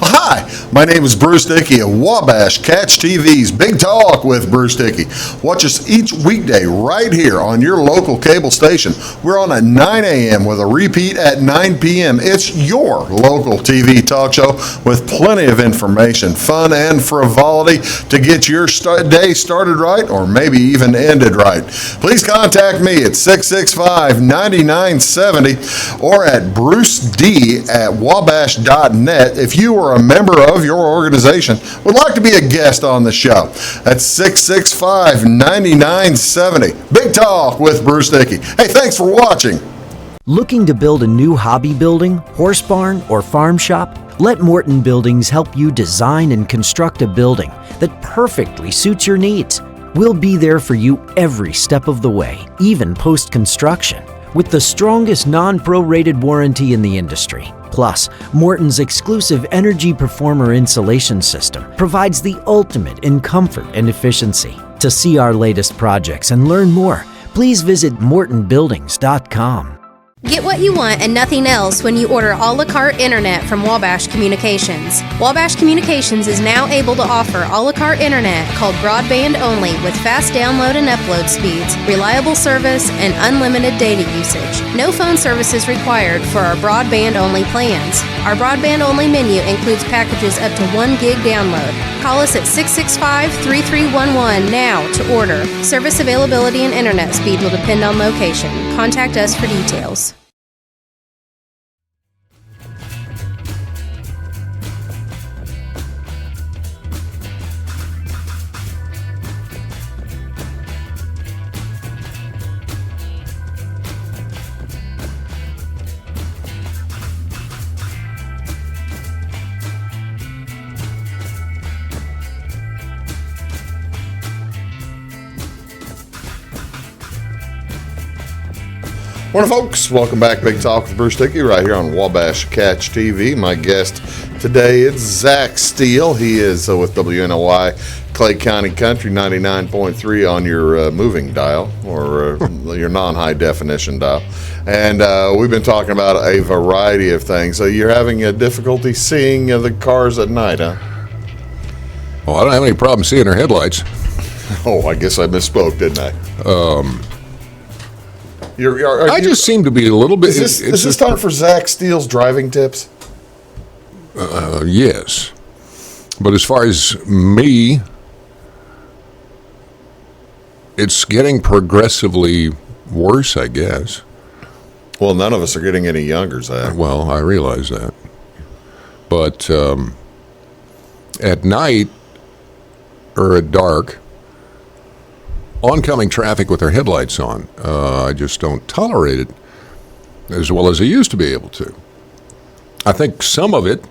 Hi, my name is Bruce Dickey of Wabash Catch TV's Big Talk with Bruce Dickey. Watch us each weekday right here on your local cable station. We're on at 9 a.m. with a repeat at 9 p.m. It's your local TV talk show with plenty of information, fun, and frivolity to get your day started right or maybe even ended right. Please contact me at 665-9970 or at bruced@wabash.net if you are a member of your organization would like to be a guest on the show. That's 665-9970. Big Talk with Bruce Dickey. Hey, thanks for watching. Looking to build a new hobby building, horse barn, or farm shop? Let Morton Buildings help you design and construct a building that perfectly suits your needs. We'll be there for you every step of the way, even post-construction, with the strongest non-prorated warranty in the industry. Plus, Morton's exclusive Energy Performer insulation system provides the ultimate in comfort and efficiency. To see our latest projects and learn more, please visit mortonbuildings.com. Get what you want and nothing else when you order a la carte internet from Wabash Communications. Wabash Communications is now able to offer a la carte internet called broadband only with fast download and upload speeds, reliable service, and unlimited data usage. No phone service is required for our broadband only plans. Our broadband only menu includes packages up to 1 gig download. Call us at 665-3311 now to order. Service availability and internet speed will depend on location. Contact us for details. Morning, folks. Welcome back. Big Talk with Bruce Dickey right here on Wabash Catch TV. My guest today is Zach Steele. He is with WNOI Clay County Country 99.3 on your moving dial or your non-high definition dial. And we've been talking about a variety of things. So you're having a difficulty seeing the cars at night, huh? Well, I don't have any problem seeing their headlights. Oh, I guess I misspoke, didn't I? I just seem to be a little bit... Is this time for Zach Steele's driving tips? Yes. But as far as me, it's getting progressively worse, I guess. Well, none of us are getting any younger, Zach. Well, I realize that. But at night or at dark, oncoming traffic with their headlights on, I just don't tolerate it as well as I used to be able to. I think some of it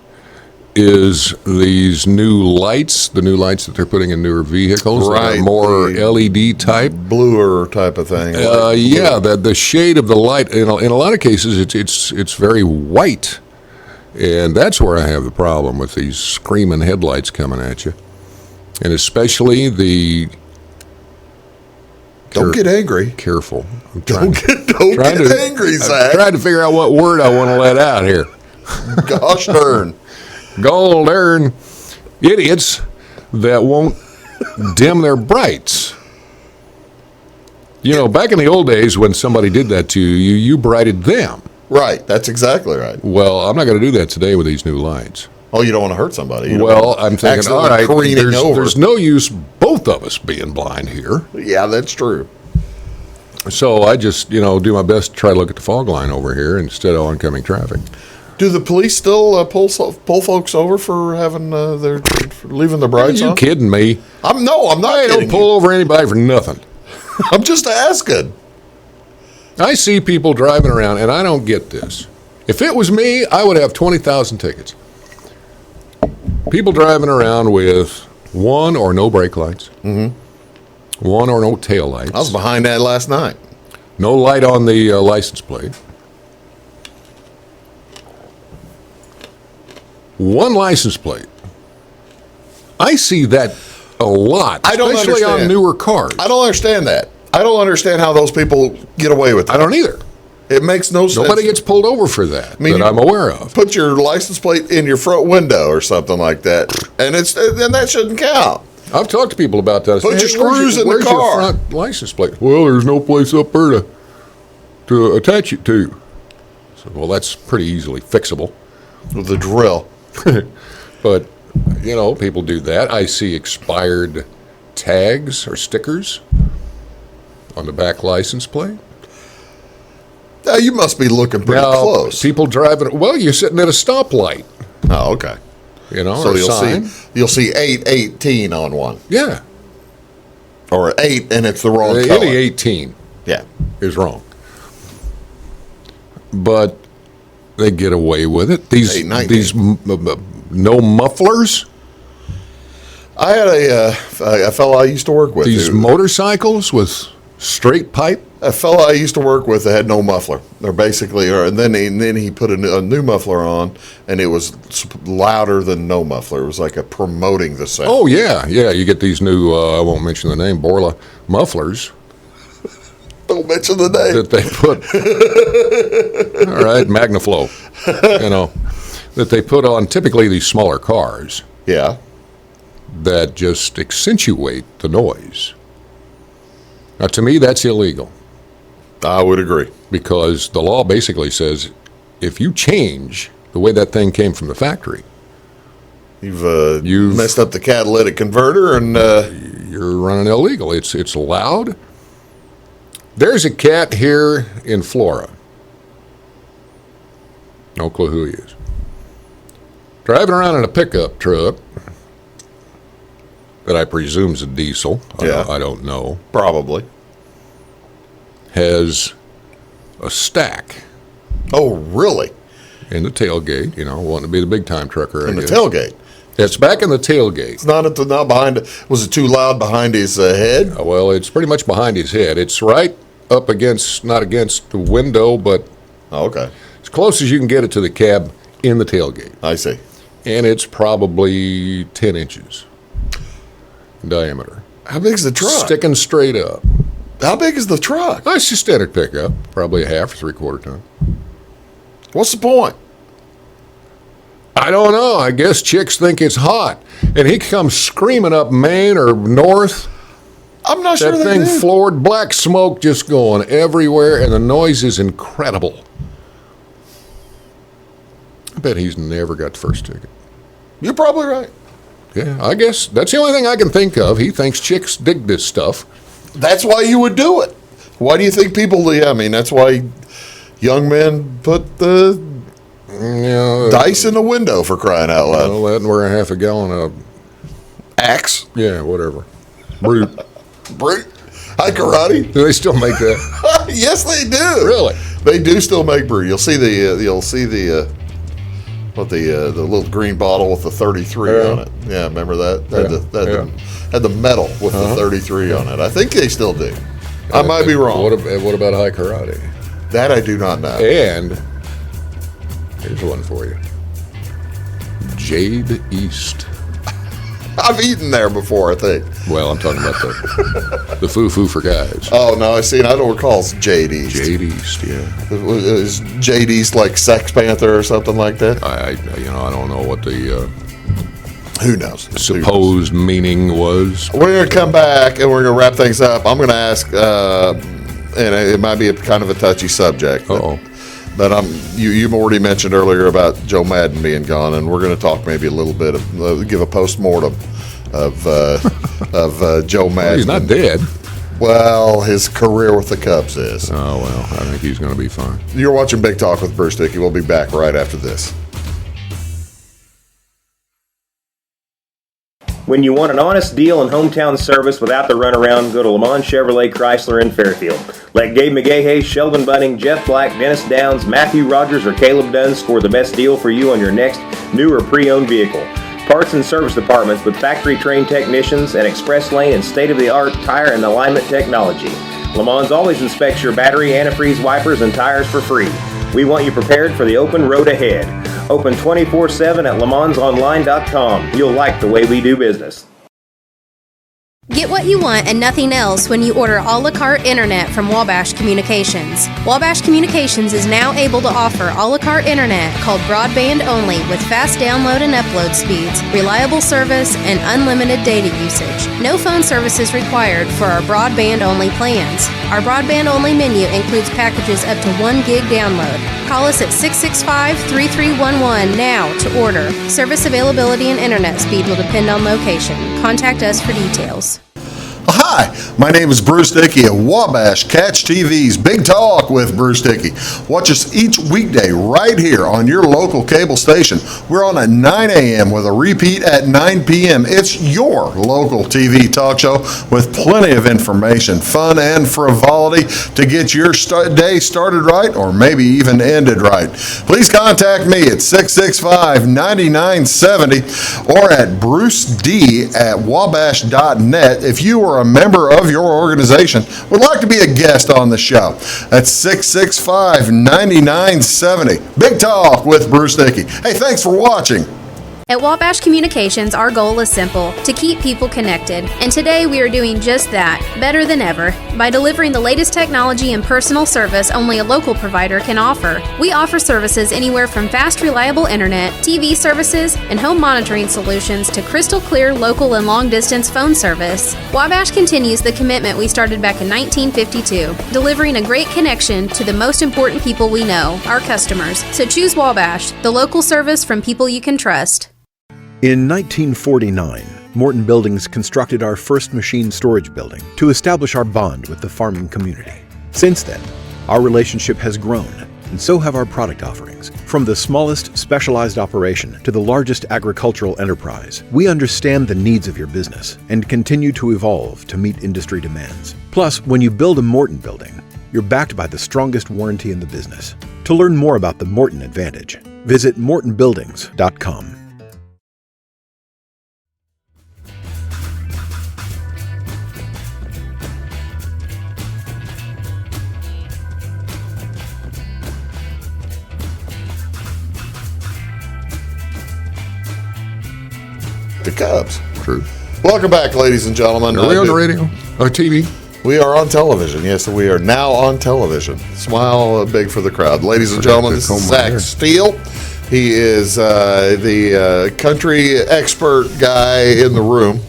is these new lights, the new lights that they're putting in newer vehicles, right? That are more LED type, bluer type of thing. Yeah, the shade of the light. In a lot of cases, it's very white, and that's where I have the problem with these screaming headlights coming at you, and especially the. Don't get angry. Careful. Don't get angry, Zach. I'm trying to figure out what word I want to let out here. Gosh darn. Gold darn idiots that won't dim their brights. You know, back in the old days when somebody did that to you, you brighted them. Right. That's exactly right. Well, I'm not going to do that today with these new lights. Oh, you don't want to hurt somebody. Well, I'm thinking, all right, there's no use both of us being blind here. Yeah, that's true. So I just, do my best to try to look at the fog line over here instead of oncoming traffic. Do the police still pull folks over for having for leaving their brights on? Are you kidding me? I'm not I kidding don't pull over anybody for nothing. I'm just asking. I see people driving around, and I don't get this. If it was me, I would have 20,000 tickets. People driving around with one or no brake lights, one or no tail lights. I was behind that last night. No light on the license plate. One license plate. I see that a lot, especially on newer cars. I don't understand that. I don't understand how those people get away with that. I don't either. It makes no sense. Nobody gets pulled over for that that I'm aware of. Put your license plate in your front window or something like that, and that shouldn't count. I've talked to people about that. Put your screws in the car. Where's your front license plate? Well, there's no place up there to attach it to. So, well, that's pretty easily fixable. With a drill. But, people do that. I see expired tags or stickers on the back license plate. Now, you must be looking pretty close. People driving. Well, you're sitting at a stoplight. Oh, okay. So you'll see 818 on one. Yeah. Or 8 and it's the wrong color. Any 18 is wrong. But they get away with it. These no mufflers. I had a fellow I used to work with. These motorcycles with straight pipe. A fellow I used to work with that had no muffler. They're basically, and then he put a new muffler on, and it was louder than no muffler. It was like promoting the sound. Oh yeah. You get these new. I won't mention the name. Borla mufflers. Don't mention the name. that they put, all right, MagnaFlow, that they put on typically these smaller cars Yeah. that just accentuate the noise. Now, to me, that's illegal I would agree. because the law basically says if you change the way that thing came from the factory, You've messed up the catalytic converter, and you're running illegal. It's loud. There's a cat here in Flora. No clue who he is. Driving around in a pickup truck that I presume is a diesel. I don't know. probably. Has a stack Oh, really? in the tailgate. Wanting to be the big time trucker. In the tailgate. It's back in the tailgate. It's not behind. Was it too loud behind his head? Well, it's pretty much behind his head. It's right up against, not against the window, but Oh, okay. as close as you can get it to the cab in the tailgate. I see. And it's probably 10 inches in diameter. How big is the truck? Sticking straight up. How big is the truck? That's just standard pickup, probably a half or three-quarter ton. What's the point? I don't know. I guess chicks think it's hot. And he comes screaming up Maine or north. I'm not sure That they thing do. floored, black smoke just going everywhere, and the noise is incredible. I bet he's never got the first ticket. You're probably right. Yeah, I guess that's the only thing I can think of. He thinks chicks dig this stuff. That's why you would do it. Why do you think people do? I mean, that's why young men put the dice in the window, for crying out loud. Well, that and we're a half a gallon of, Axe. whatever. Brute. Brute. Hi, karate. Do they still make that? Yes, they do. Really? They do still make brew. You'll see the little green bottle with the 33 on it. Yeah, remember that? Had the metal with the 33 on it. I think they still do. I might be wrong. What about high karate? That I do not know. And here's one for you. Jade East. I've eaten there before, I think. Well, I'm talking about the foo-foo for guys. Oh, no, I see. I don't recall it's Jade East. Jade East, yeah. Is Jade East like Sex Panther or something like that? I don't know what the Who knows? supposed meaning was. We're going to come back and we're going to wrap things up. I'm going to ask, and it might be kind of a touchy subject. But you've already mentioned earlier about Joe Madden being gone, and we're going to talk maybe a little bit of give a post-mortem of Joe Madden. Well, he's not dead. Well, his career with the Cubs is. Oh, well, I think he's going to be fine. You're watching Big Talk with Bruce Dickey. We'll be back right after this. When you want an honest deal and hometown service without the runaround, go to Lamont Chevrolet Chrysler in Fairfield. Let Gabe McGahey, Sheldon Bunning, Jeff Black, Dennis Downs, Matthew Rogers, or Caleb Dunn score the best deal for you on your next new or pre-owned vehicle. Parts and service departments with factory-trained technicians and express lane and state-of-the-art tire and alignment technology. Lamont always inspects your battery, antifreeze, wipers, and tires for free. We want you prepared for the open road ahead. Open 24/7 at LeMansOnline.com. You'll like the way we do business. Get what you want and nothing else when you order a la carte internet from Wabash Communications. Wabash Communications is now able to offer a la carte internet called broadband only with fast download and upload speeds, reliable service, and unlimited data usage. No phone service is required for our broadband only plans. Our broadband only menu includes packages up to 1 gig download. Call us at 665-3311 now to order. Service availability and internet speed will depend on location. Contact us for details. Hi, my name is Bruce Dickey at Wabash Catch TV's Big Talk with Bruce Dickey. Watch us each weekday right here on your local cable station. We're on at 9 a.m. with a repeat at 9 p.m. It's your local TV talk show with plenty of information, fun, and frivolity to get your day started right or maybe even ended right. Please contact me at 665-9970 or at bruced@wabash.net if you are a member of your organization would like to be a guest on the show. That's 665-9970. Big Talk with Bruce Dickey. Hey, thanks for watching. At Wabash Communications, our goal is simple: to keep people connected. And today we are doing just that, better than ever, by delivering the latest technology and personal service only a local provider can offer. We offer services anywhere from fast, reliable internet, TV services, and home monitoring solutions to crystal clear local and long-distance phone service. Wabash continues the commitment we started back in 1952, delivering a great connection to the most important people we know, our customers. So choose Wabash, the local service from people you can trust. In 1949, Morton Buildings constructed our first machine storage building to establish our bond with the farming community. Since then, our relationship has grown, and so have our product offerings. From the smallest specialized operation to the largest agricultural enterprise, we understand the needs of your business and continue to evolve to meet industry demands. Plus, when you build a Morton building, you're backed by the strongest warranty in the business. To learn more about the Morton Advantage, visit mortonbuildings.com. The Cubs. True. Welcome back, ladies and gentlemen. Are we on the radio or TV? We are on television. Yes, we are now on television. Smile big for the crowd. Ladies and gentlemen, this is Zach Steele. He is the country expert guy in the room.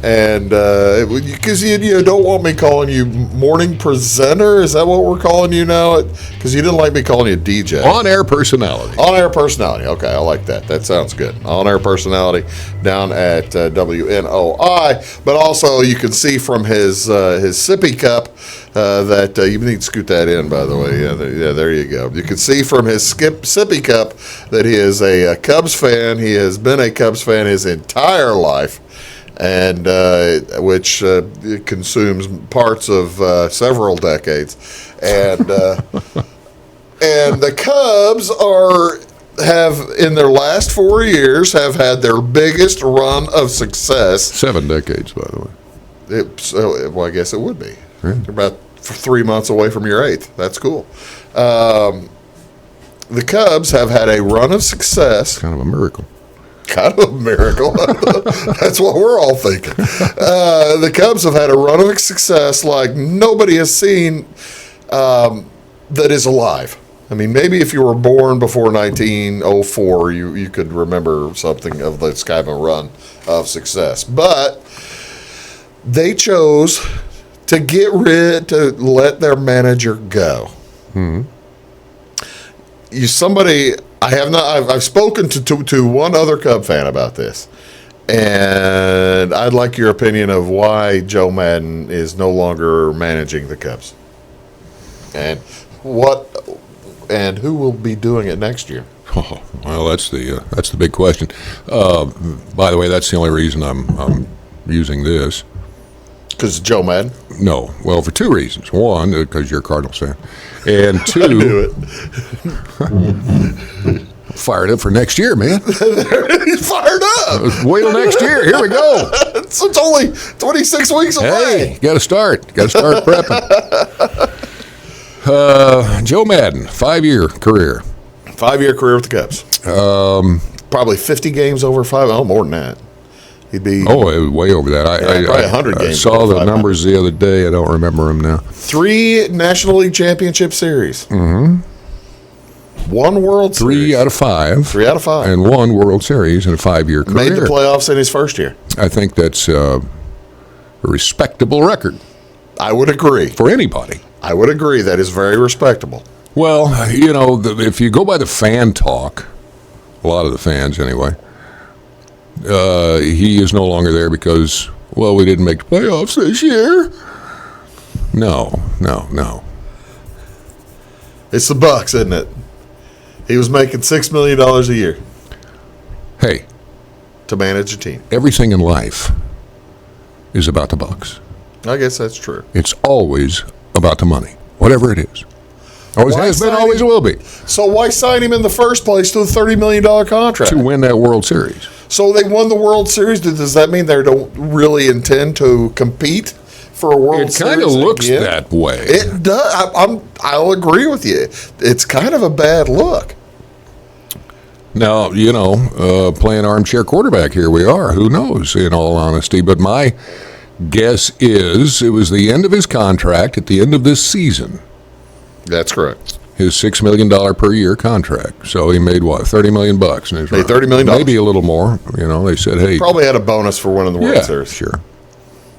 And because you don't want me calling you morning presenter, is that what we're calling you now? Because you didn't like me calling you DJ. On-air personality. On-air personality. Okay, I like that. That sounds good. On-air personality down at WNOI. But also, you can see from his sippy cup that you need to scoot that in, by the way. Yeah, there you go. You can see from his sippy cup that he is a Cubs fan. He has been a Cubs fan his entire life, and which consumes parts of several decades. And and the Cubs have in their last 4 years have had their biggest run of success. 7 decades, by the way. Well, I guess it would be. Yeah. They're about 3 months away from your 8th. That's cool. The Cubs have had a run of success. Kind of a miracle. Kind of a miracle. That's what we're all thinking. The Cubs have had a run of success like nobody has seen that is alive. I mean, maybe if you were born before 1904, you could remember something of this kind of a run of success. But they chose to to let their manager go. Mm-hmm. I've spoken to one other Cub fan about this, and I'd like your opinion of why Joe Madden is no longer managing the Cubs, and who will be doing it next year. Oh, well, that's the big question. By the way, that's the only reason I'm using this. Because Joe Madden? No. Well, for 2 reasons. One, because you're a Cardinals fan. And 2, I knew it. Fired up for next year, man. He's fired up. Wait till next year. Here we go. So it's only 26 weeks away. Hey, got to start prepping. Joe Madden, 5-year career. 5-year career with the Cubs. Probably 50 games over 5. Oh, more than that. He'd be way over that. Probably 100 games. I saw the numbers the other day. I don't remember them now. 3 National League Championship Series. Mm-hmm. 1 World Series. 3 out of 5. 3 out of 5. And 1 World Series in a 5-year career. Made the playoffs in his first year. I think that's a respectable record. I would agree. For anybody. I would agree. That is very respectable. Well, if you go by the fan talk, a lot of the fans anyway, he is no longer there because, well, we didn't make the playoffs this year. No. It's the Bucks, isn't it? He was making $6 million a year. Hey. To manage a team. Everything in life is about the Bucks. I guess that's true. It's always about the money, whatever it is. Always has been, always will be. So why sign him in the first place to a $30 million contract? To win that World Series. So they won the World Series. Does that mean they don't really intend to compete for a World Series? It kind of looks that way. It does. I'll agree with you. It's kind of a bad look. Now, playing armchair quarterback, here we are. Who knows, in all honesty? But my guess is it was the end of his contract at the end of this season. That's correct. His $6 million per year contract. So he made what, $30 million bucks? Made $30 million. Maybe a little more. They said, hey. Probably had a bonus for winning the World Series. Sure.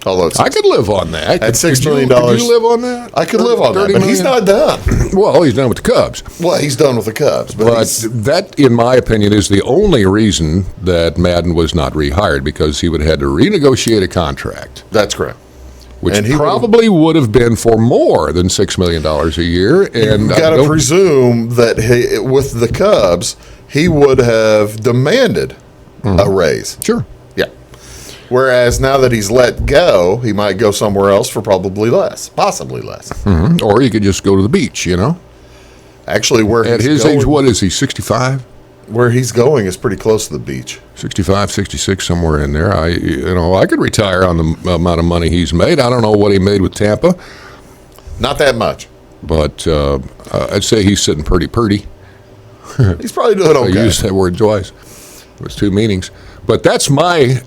Although I could live on that. At $6 million. Could you live on that? I could live on that, but he's not done. Well, he's done with the Cubs. Well, he's done with the Cubs. But that, in my opinion, is the only reason that Madden was not rehired, because he would have had to renegotiate a contract. That's correct. Which probably would have been for more than $6 million a year. And you've got to presume that with the Cubs, he would have demanded a raise. Sure. Yeah. Whereas now that he's let go, he might go somewhere else for probably less, possibly less. Mm-hmm. Or he could just go to the beach, Actually, at his age, what is he, 65? Where he's going is pretty close to the beach. 65, 66, somewhere in there. I could retire on the amount of money he's made. I don't know what he made with Tampa. Not that much. But I'd say he's sitting pretty. He's probably doing okay. I used that word twice. It was two meanings. But that's my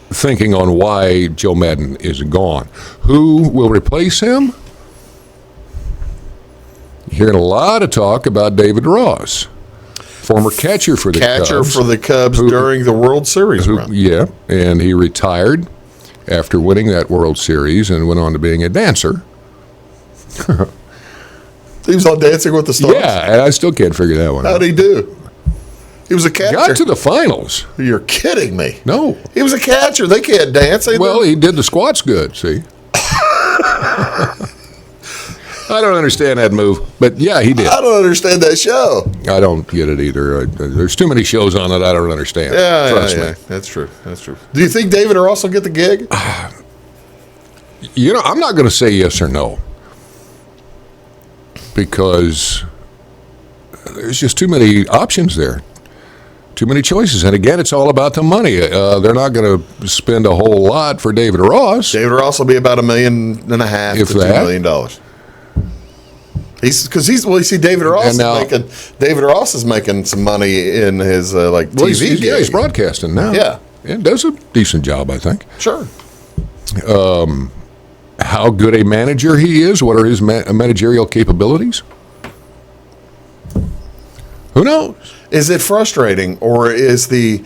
thinking on why Joe Madden is gone. Who will replace him? You're hearing a lot of talk about David Ross, former catcher for the Cubs. During the World Series run. Yeah, and he retired after winning that World Series and went on to being a dancer. He was on Dancing with the Stars? Yeah, and I still can't figure that one out. How'd he do? He was a catcher. Got to the finals. You're kidding me. No. He was a catcher. They can't dance. He did the squats good, see. I don't understand that move, but yeah, he did. I don't understand that show. I don't get it either. There's too many shows on it I don't understand. Trust me. That's true. Do you think David Ross will get the gig? I'm not going to say yes or no, because there's just too many options there. Too many choices. And again, it's all about the money. They're not going to spend a whole lot for David Ross. David Ross will be about $1.5 million to $2 million. David Ross is making some money in his TV gig. He's broadcasting now. Yeah. And does a decent job, I think. Sure. How good a manager he is, what are his managerial capabilities? Who knows? Is it frustrating, or is the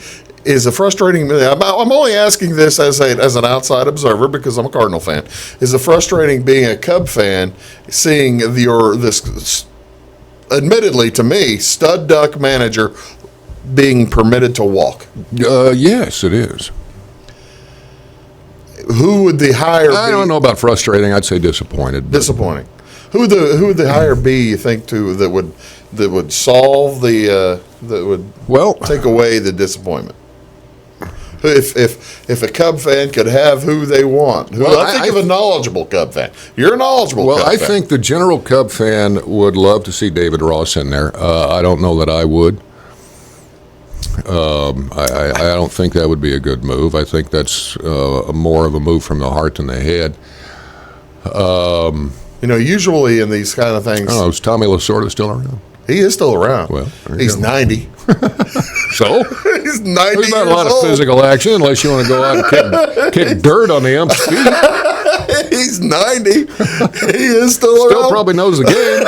frustrating? I'm only asking this as an outside observer because I'm a Cardinal fan. Is it frustrating being a Cub fan, seeing this, admittedly to me, stud duck manager being permitted to walk? Yes, it is. Who would the hire be? I don't know about frustrating. I'd say disappointed. Disappointing. Who would the hire be, you think, that would solve that would take away the disappointment? If a Cub fan could have who they want. I think of a knowledgeable Cub fan. You're a knowledgeable Cub fan. Well, I think the general Cub fan would love to see David Ross in there. I don't know that I would. I don't think that would be a good move. I think that's more of a move from the heart than the head. Usually in these kind of things. Oh, is Tommy Lasorda still around? He is still around. Well, he's 90. So? He's 90 There's not a lot of physical action unless you want to go out and kick dirt on the ump's feet. He's 90. He is still around. Still probably knows the game.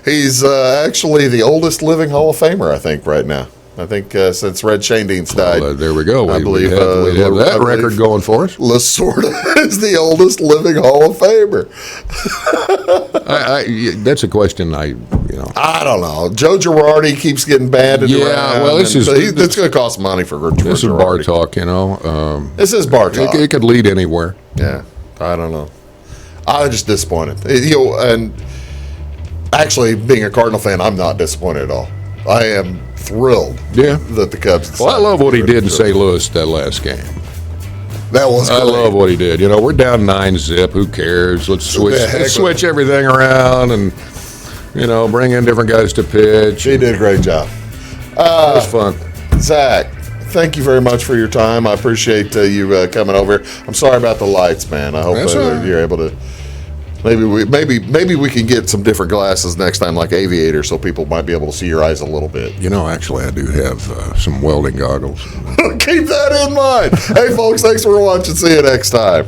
He's actually the oldest living Hall of Famer, I think, right now. I think since Red Shandien's died. Well, there we go. I believe we have that record going for us. Lasorda is the oldest living Hall of Famer. That's a question I don't know. Joe Girardi keeps getting banded around. Yeah, well, it's going to cost money for Girardi. This is bar talk, This is bar talk. It could lead anywhere. Yeah, I don't know. I'm just disappointed. And actually, being a Cardinal fan, I'm not disappointed at all. I am thrilled that the Cubs. Well, I love what he did in St. Louis that last game. That was great. I love what he did. We're down 9-0. Who cares? Let's switch everything around and bring in different guys to pitch. He did a great job. It was fun. Zach, thank you very much for your time. I appreciate you coming over. I'm sorry about the lights, man. I hope you're able to Maybe we can get some different glasses next time, like aviators, so people might be able to see your eyes a little bit. Actually, I do have some welding goggles. Keep that in mind. Hey, folks, thanks for watching. See you next time.